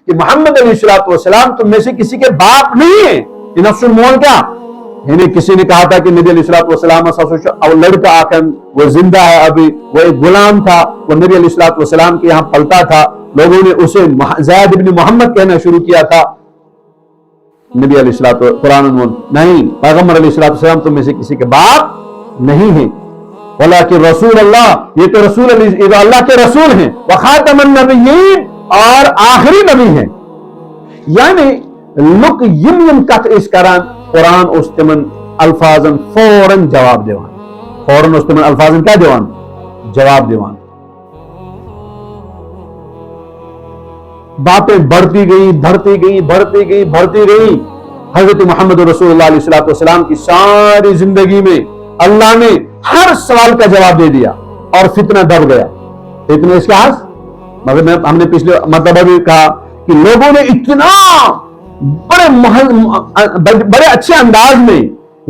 کہ محمد علیہ السلام تم میں سے کسی کے باپ نہیں ہیں. یہ نفس المول کیا یعنی کسی نے کہا تھا کہ نبی علیہ السلام لڑکا آخر وہ زندہ ہے ابھی, وہ ایک غلام تھا, وہ نبی علیہ السلام کے یہاں پلتا تھا, لوگوں نے اسے زید بن محمد کہنا شروع کیا تھا. نبی علیہ السلام قرآن نہیں, پیغمبر علیہ السلام تم میں سے کسی کے باپ نہیں ہیں. ولیکن رسول اللہ, یہ تو رسول اللہ کے رسول ہیں, وخاتم النبیین, اور آخری نبی ہیں. یعنی لک یم کت اس کران قرآن اس تمن الفاظن فوراً جواب دیوان, فوراً اس تمن الفاظن کیا دیوان, جواب دیوان. باتیں بڑھتی گئی, بڑھتی گئی, بڑھتی گئی, بڑھتی گئی. حضرت محمد رسول اللہ علیہ السلام کی ساری زندگی میں اللہ نے ہر سوال کا جواب دے دیا اور فتنہ دب گیا. اتنے اس کے ہاتھ مگر ہم نے پچھلے مرتبہ بھی کہا کہ لوگوں نے اتنا بڑے اچھے انداز میں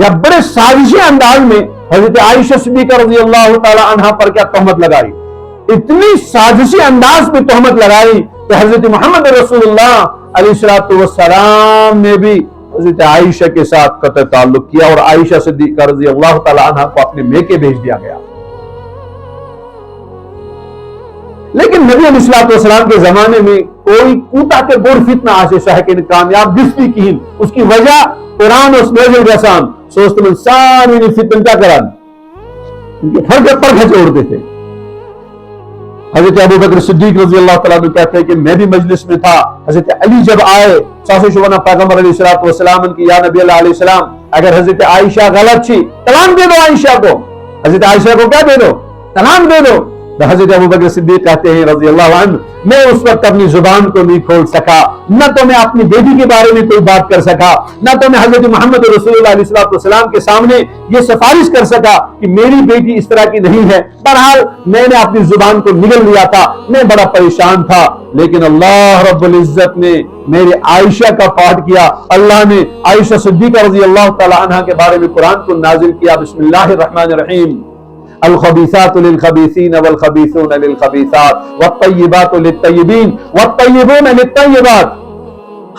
یا بڑے سازشی انداز میں حضرت عائشہ صدیقہ رضی اللہ تعالی عنہا پر کیا تہمت لگائی, اتنی سازشی انداز میں تہمت لگائی کہ حضرت محمد رسول اللہ علیہ السلام نے بھی حضرت عائشہ کے ساتھ قطع تعلق کیا اور عائشہ صدیقہ رضی اللہ تعالی عنہا کو اپنے میکے بھیج دیا گیا. لیکن نبی علیہ السلام کے زمانے میں کوئی کوتا کے بور فتنہ آسے شاہکین کامیاب دستی کی, اس کی وجہ قرآن اس نزل رسان سوچتے من ساری فتن کیا کران ان کے فرق پر کھچوڑتے تھے. حضرت ابو بکر صدیق رضی اللہ تعالیٰ عنہ کہتے ہیں کہ میں بھی مجلس میں تھا, حضرت علی جب آئے ساسو شبانہ پیغمبر علیہ السلام کی یا نبی اللہ علیہ السلام اگر حضرت عائشہ غلط تھی طلاق دے دو عائشہ کو, حضرت عائشہ کو کیا دے دو, طلاق دے دو. حضرت ابو بکر صدیق کہتے ہیں رضی اللہ عنہ میں اس وقت اپنی زبان کو نہیں کھول سکا, نہ تو میں اپنی بیٹی کے بارے میں کوئی بات کر سکا, نہ تو میں حضرت محمد رسول اللہ علیہ السلام کے سامنے یہ سفارش کر سکا کہ میری بیٹی اس طرح کی نہیں ہے. بہرحال میں نے اپنی زبان کو نگل لیا تھا, میں بڑا پریشان تھا, لیکن اللہ رب العزت نے میرے عائشہ کا پاٹ کیا. اللہ نے عائشہ صدیقہ رضی اللہ تعالی عنہا کے بارے میں قرآن کو نازل کیا. بسم اللہ الرحمن الرحیم, الخبیثات للخبیثین والخبیثون للخبیثات والطیبات للطیبین والطیبون للطیبات.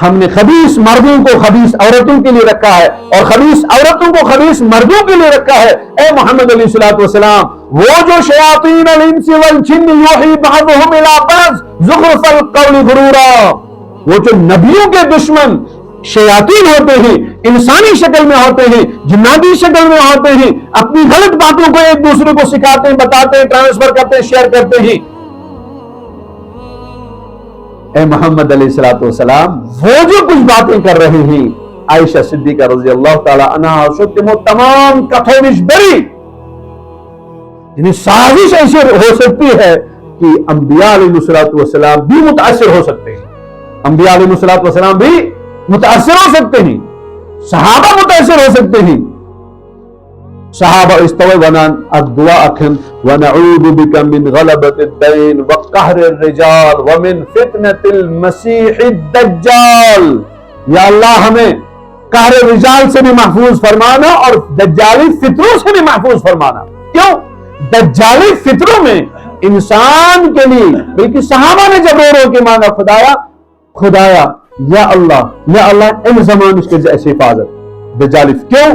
ہم نے خبیث مردوں کو خبیث عورتوں کے لیے رکھا ہے اور خبیث عورتوں کو خبیث مردوں کے لیے رکھا ہے. اے محمد علیہ السلام, وہ جو شیاطین الانس والجن یوحی بعضهم الی بعض زخرف القول غرورا, وہ جو نبیوں کے دشمن شیاطین ہوتے ہیں, انسانی شکل میں ہوتے ہیں, جناتی شکل میں ہوتے ہیں, اپنی غلط باتوں کو ایک دوسرے کو سکھاتے ہیں, بتاتے ہیں, ٹرانسفر کرتے ہیں, شیئر کرتے ہیں. اے محمد علیہ السلام, وہ جو کچھ باتیں کر رہے ہیں عائشہ صدیقہ رضی اللہ تعالی عنہا تم تمام کٹھورش بری, یعنی سازش ایسی ہو سکتی ہے کہ انبیاء علیہ السلام بھی متاثر ہو سکتے ہیں, انبیاء علیہ السلام بھی متاثر ہو سکتے ہیں, صحابہ متاثر ہو سکتے ہیں. صحابہ استوى ونان الدعاء اکھن ونعوذ بك من غلبة الدين وقهر الرجال ومن فتنة المسيح الدجال. یا اللہ ہمیں قہر الرجال سے بھی محفوظ فرمانا اور دجالی فتنوں سے بھی محفوظ فرمانا. کیوں؟ دجالی فتنوں میں انسان کے لیے, بلکہ صحابہ نے جب رو کے مانا خدایا یا اللہ ان زمان اس کے جیسے حفاظت دجالی. کیوں؟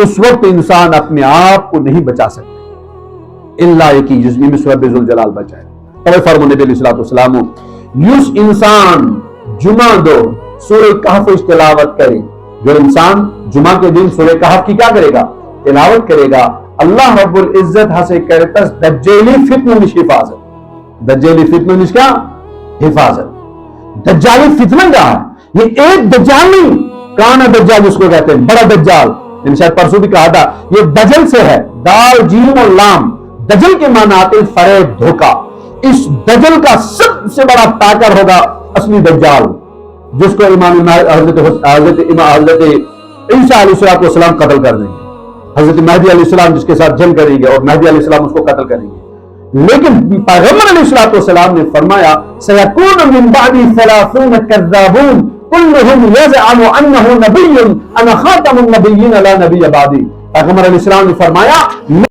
اس وقت انسان اپنے آپ کو نہیں بچا سکتے اللہ ایک ہی جزئی میں رب ذوالجلال بچائے. اور فرمو نبی علیہ السلام یس انسان جمعہ دو سورہ کہف تلاوت کرے, جو انسان جمعہ کے دن سورہ کہف کی کیا کرے گا, تلاوت کرے گا, اللہ رب العزت ہسے کرتا دجالی فتنہ نش حفاظت. دجالی فتنہ نش کیا حفاظت. دجالی فتنہ کیا ہے؟ یہ ایک دجال نہیں, کانا دجال جس کو کہتے ہیں, بڑا دجال. ان شاید پرسوں بھی کہا تھا یہ دجل سے ہے, دال جیم اور لام. دجل کے معنی آتے ہیں فریب, دھوکہ. اس دجل کا سب سے بڑا ٹاکر ہوگا اصلی دجال, جس کو حضرت عیسیٰ علیہ السلام قتل کر دیں گے. حضرت مہدی علیہ السلام جس کے ساتھ جنگ کریں گے اور مہدی علیہ السلام اس کو قتل کریں گے. لیکن پیغمبر علیہ السلام نے فرمایا سیکون من بعدی 30 کذابون کلہم یزعم انہ نبی انا خاتم النبیین لا نبی بعدی. پیغمبر علیہ السلام نے فرمایا